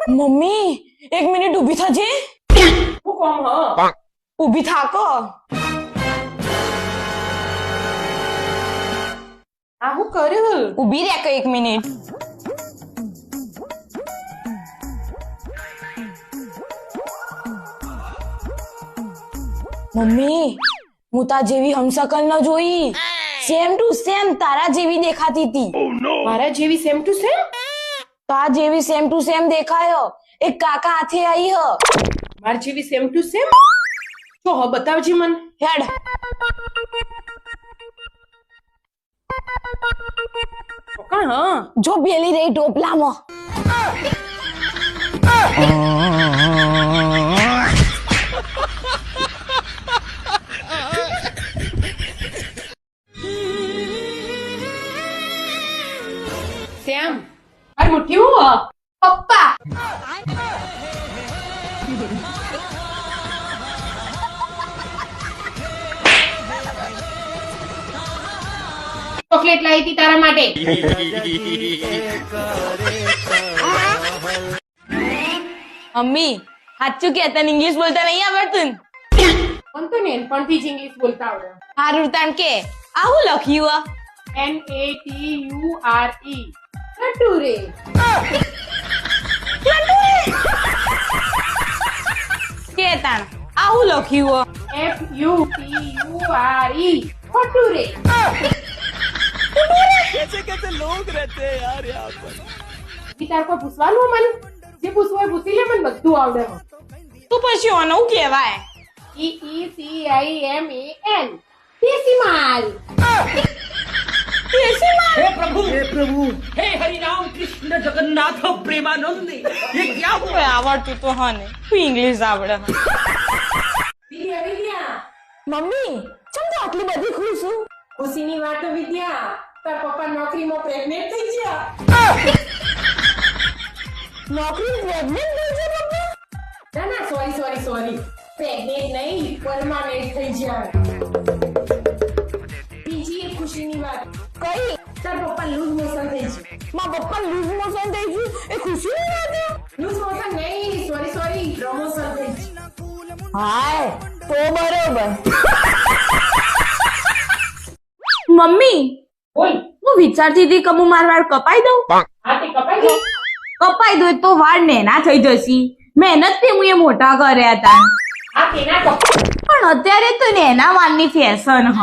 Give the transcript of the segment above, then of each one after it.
Mummy 1 minute ઊભી થજે. હું કોમ હ ઊભી થાકો. આ હું કર્યું? ઊભી રહે કે 1 મિનિટ. મમ્મી હું તા જેવી હમસકલ ન જોઈ. સેમ ટુ સેમ તારા જેવી દેખાતી હતી. મારા જેવી સેમ ટુ સેમ? તા જેવી સેમ ટુ સેમ દેખાયો. એક કાકા હાથે આવી હ. માર જેવી સેમ ટુ સેમ? તો હ બતાવજે મન. હેડ. કોણ હ? જો બેલી રહી ટોપલામાં. શ્યામ આ મુઠ્ઠી હું હ? પપ્પા. ચોકલેટ લાવી હતી તારા માટે. મમ્મી સાચું કે તને ઇંગ્લિશ બોલતા નહીં આવડતું ને? પણ તો નેનપણથી જ ઇંગ્લિશ બોલતા આવડે. હારું તાણ કે આ હું લખ્યું NATURE નટુરે. કે તાણ આ હું લખ્યું FUTURE નટુરે. તાર કોઈ પૂછવાનું મન? જે પૂછવું હોય પૂછી લે, મને બધું આવડે. તો પછી ઓનો હું કહેવાય? EECIMAN decimal. हे प्रभु हे हरि राम कृष्ण जगन्नाथ प्रेमानंद ये क्या हुआ? કોઈ આવડતું તો હા ને તું ઇંગ્લિશ આવડે. વિદ્યા વિદ્યા મમ્મી ચમ તો આટલી બધી ખુશ છું? ખુશીની વાત વિદ્યા, તાર પપ્પા નોકરીમાં પ્રેગ્નેન્ટ થઈ ગયા. નોકરી પ્રેગ્નેન્ટ થઈ છે પપ્પા? ના ના સોરી પ્રેગ્નેન્ટ નહીં, પરમાનન્ટ થઈ ગયા. બીજી એક ખુશીની વાત. કઈ? તાર પપ્પા લૂઝ મોશન થઈ ગયું. મારા પપ્પા લૂઝ મોશન થઈ ગયું એ ખુશીની વાત છે? લૂઝ મોશન નહીં, સોરી પ્રમોશન થઈ ગયું. હાય તો બરોબર. મમ્મી બોલ. હું વિચારતી હતી કે હું મારા વાળ કપાઈ દઉં. હા તે કપાઈ ગઈ. કપાઈ દઉં તો વાળ નેના થઈ જશે. મહેનત થી હું એ મોટા કર્યા હતા. હા તેના કપાઈ. પણ અત્યારે તો નેના વાળની ફેશન હ.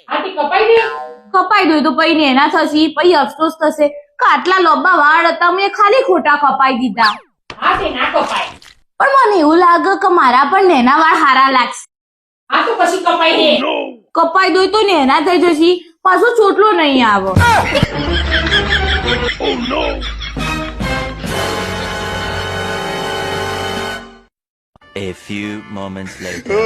હા તે કપાઈ ગઈ. કપાઈ દઉં તો પછી નેના થશે, પછી અફસોસ થશે કે આટલા લાંબા વાળ હતા મેં ખાલી ખોટા કપાઈ દીધા. હા તે ના કપાય. પણ મને એવું લાગે કે મારા પણ નેના વાળ સારા લાગશે. હા તો પછી કપાઈ દે. કપાઈ દઉં તો નેના થઈ જશે, પાછો ચોટલો નહીં આવે. A few moments later.